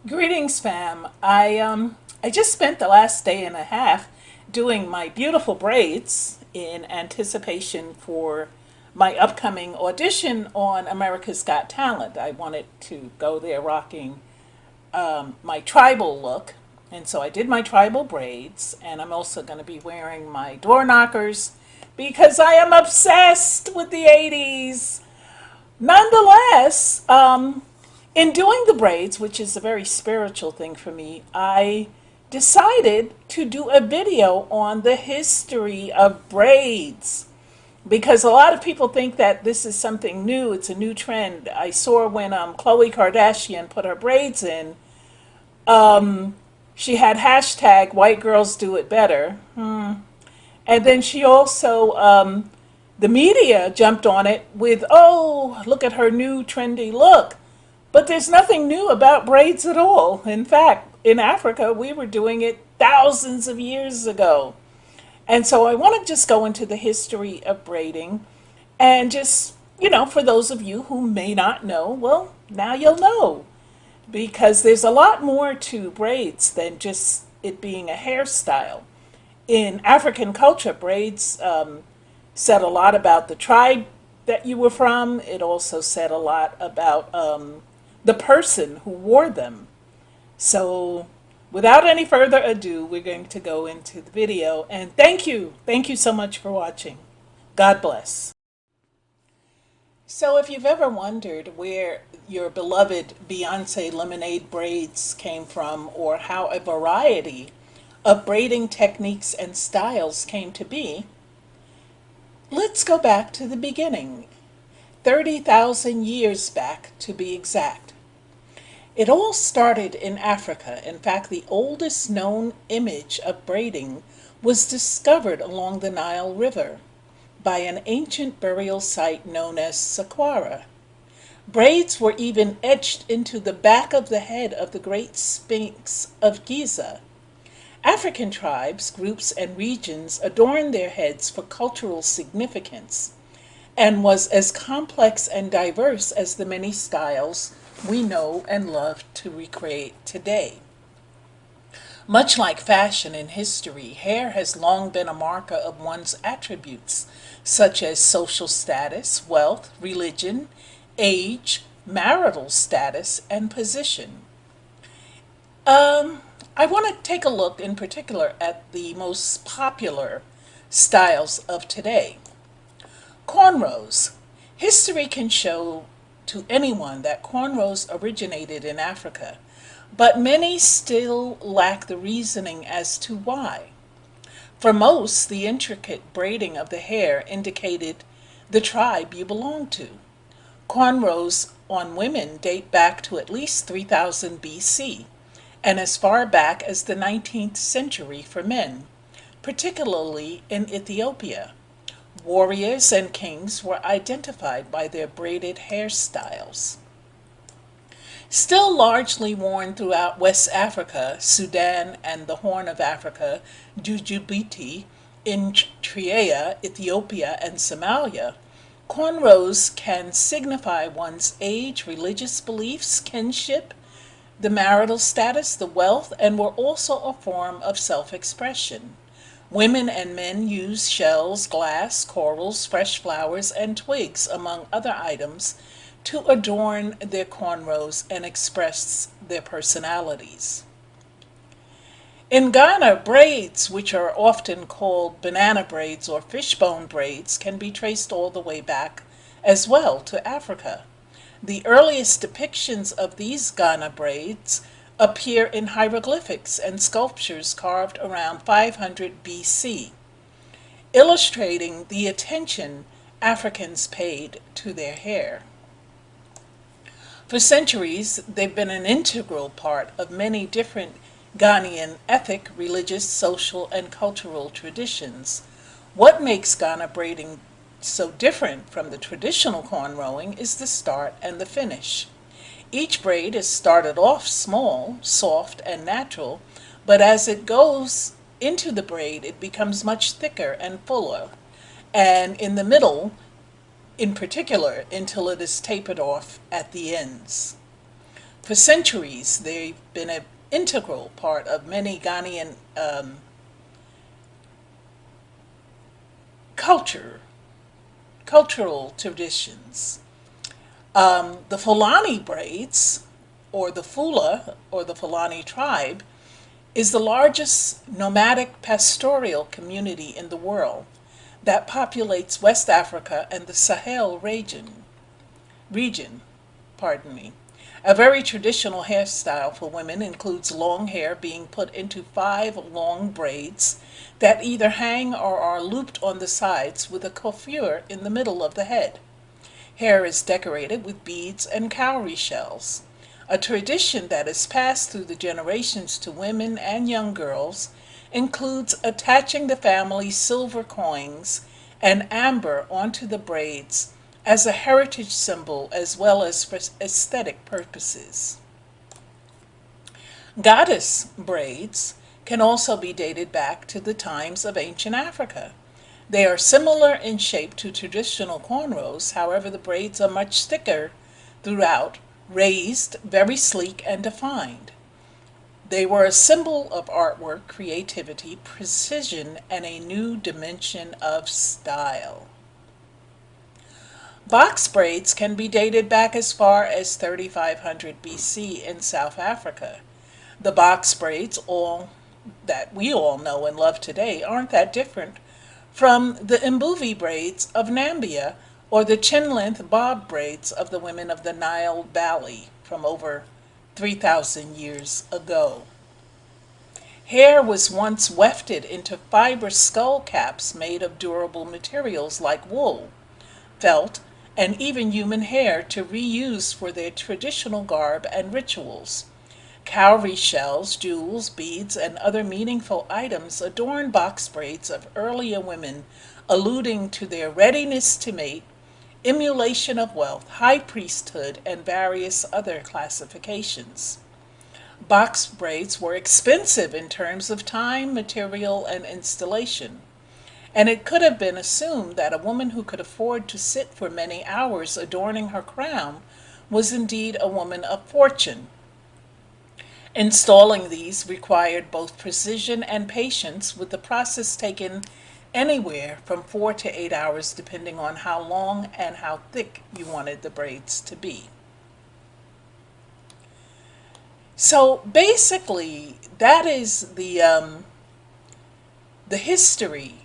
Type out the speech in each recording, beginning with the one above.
Greetings, fam. I just spent the last day and a half doing my beautiful braids in anticipation for my upcoming audition on America's Got Talent. I wanted to go there rocking my tribal look, and so I did my tribal braids, and I'm also going to be wearing my door knockers because I am obsessed with the 80s. Nonetheless, in doing the braids, which is a very spiritual thing for me, I decided to do a video on the history of braids because a lot of people think that this is something new. It's a new trend. I saw when Khloe Kardashian put her braids in, she had hashtag white girls do it better. And then she also, the media jumped on it with, oh, look at her new trendy look. But there's nothing new about braids at all. In fact, in Africa, we were doing it thousands of years ago. And so I want to just go into the history of braiding and just, for those of you who may not know, well, now you'll know. Because there's a lot more to braids than just it being a hairstyle. In African culture, braids said a lot about the tribe that you were from. It also said a lot about the person who wore them. So, without any further ado, we're going to go into the video. And thank you. Thank you so much for watching. God bless. So, if you've ever wondered where your beloved Beyonce lemonade braids came from, or how a variety of braiding techniques and styles came to be, let's go back to the beginning, 30,000 years back to be exact. It all started in Africa. In fact, the oldest known image of braiding was discovered along the Nile River by an ancient burial site known as Saqqara. Braids were even etched into the back of the head of the Great Sphinx of Giza. African tribes, groups, and regions adorned their heads for cultural significance and was as complex and diverse as the many styles we know and love to recreate today. Much like fashion in history, hair has long been a marker of one's attributes, such as social status, wealth, religion, age, marital status, and position. I want to take a look in particular at the most popular styles of today. Cornrows. History can show to anyone that cornrows originated in Africa, but many still lack the reasoning as to why. For most, the intricate braiding of the hair indicated the tribe you belong to. Cornrows on women date back to at least 3000 BC and as far back as the 19th century for men, particularly in Ethiopia. Warriors and kings were identified by their braided hairstyles. Still largely worn throughout West Africa, Sudan, and the Horn of Africa, Djibouti, Eritrea, Ethiopia, and Somalia, cornrows can signify one's age, religious beliefs, kinship, the marital status, the wealth, and were also a form of self-expression. Women and men used shells, glass, corals, fresh flowers, and twigs, among other items, to adorn their cornrows and express their personalities. In Ghana, braids, which are often called banana braids or fishbone braids, can be traced all the way back as well to Africa. The earliest depictions of these Ghana braids appear in hieroglyphics and sculptures carved around 500 BC, illustrating the attention Africans paid to their hair. For centuries, they've been an integral part of many different Ghanaian ethnic, religious, social, and cultural traditions. What makes Ghana braiding so different from the traditional cornrowing is the start and the finish. Each braid is started off small, soft, and natural, but as it goes into the braid, it becomes much thicker and fuller, and in the middle, in particular, until it is tapered off at the ends. For centuries, they've been an integral part of many Ghanaian culture, cultural traditions. The Fulani braids, or the Fula, or the Fulani tribe, is the largest nomadic pastoral community in the world that populates West Africa and the Sahel region, pardon me. A very traditional hairstyle for women includes long hair being put into five long braids that either hang or are looped on the sides with a coiffure in the middle of the head. Hair is decorated with beads and cowrie shells, a tradition that is passed through the generations to women and young girls includes attaching the family's silver coins and amber onto the braids as a heritage symbol as well as for aesthetic purposes. Goddess braids can also be dated back to the times of ancient Africa. They are similar in shape to traditional cornrows, however, the braids are much thicker throughout, raised, very sleek, and defined. They were a symbol of artwork, creativity, precision, and a new dimension of style. Box braids can be dated back as far as 3500 BC in South Africa. The box braids, all that we all know and love today, aren't that different from the Mbuvi braids of Nambia or the chin-length bob braids of the women of the Nile Valley from over 3,000 years ago. Hair was once wefted into fiber skull caps made of durable materials like wool, felt, and even human hair to reuse for their traditional garb and rituals. Cowrie shells, jewels, beads, and other meaningful items adorn box braids of earlier women, alluding to their readiness to mate, emulation of wealth, high priesthood, and various other classifications. Box braids were expensive in terms of time, material, and installation, and it could have been assumed that a woman who could afford to sit for many hours adorning her crown was indeed a woman of fortune. Installing these required both precision and patience, with the process taking anywhere from 4 to 8 hours depending on how long and how thick you wanted the braids to be. So basically, that is the history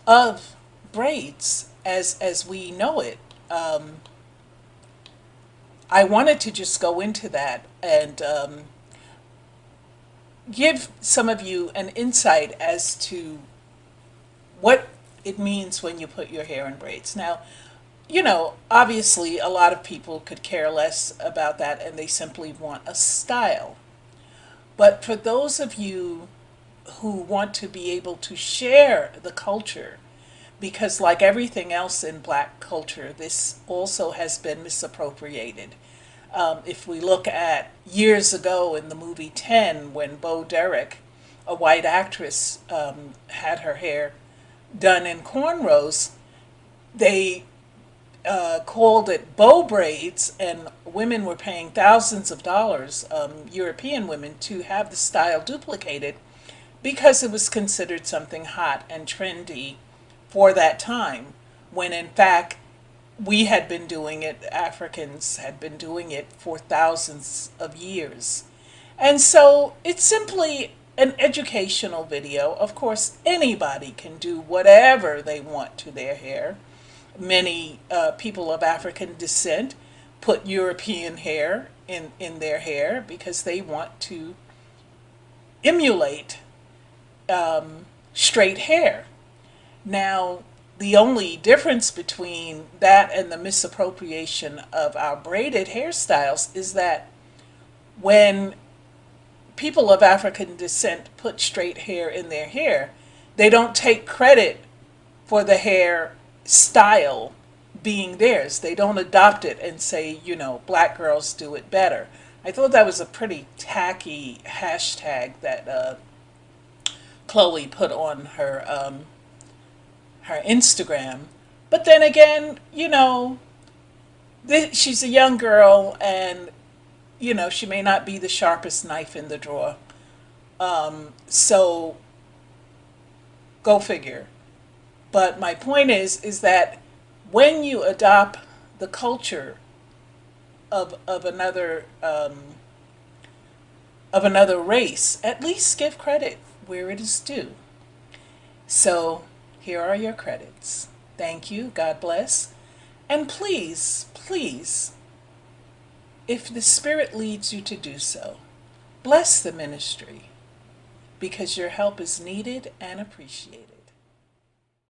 of braids as we know it. I wanted to just go into that and give some of you an insight as to what it means when you put your hair in braids. Now, obviously a lot of people could care less about that and they simply want a style. But for those of you who want to be able to share the culture, because like everything else in black culture, this also has been misappropriated. If we look at years ago in the movie 10, when Bo Derek, a white actress, had her hair done in cornrows, they called it bow braids, and women were paying thousands of dollars, European women, to have the style duplicated because it was considered something hot and trendy for that time, when in fact we had been doing it, Africans had been doing it for thousands of years. And so it's simply an educational video. Of course, anybody can do whatever they want to their hair. Many people of African descent put European hair in their hair because they want to emulate straight hair. Now, the only difference between that and the misappropriation of our braided hairstyles is that when people of African descent put straight hair in their hair, they don't take credit for the hair style being theirs. They don't adopt it and say, black girls do it better. I thought that was a pretty tacky hashtag that Chloe put on her Instagram. But then again, she's a young girl, and she may not be the sharpest knife in the drawer. So go figure. But my point is that when you adopt the culture of another race, at least give credit where it is due. So here are your credits. Thank you. God bless. And please, please, if the Spirit leads you to do so, bless the ministry because your help is needed and appreciated.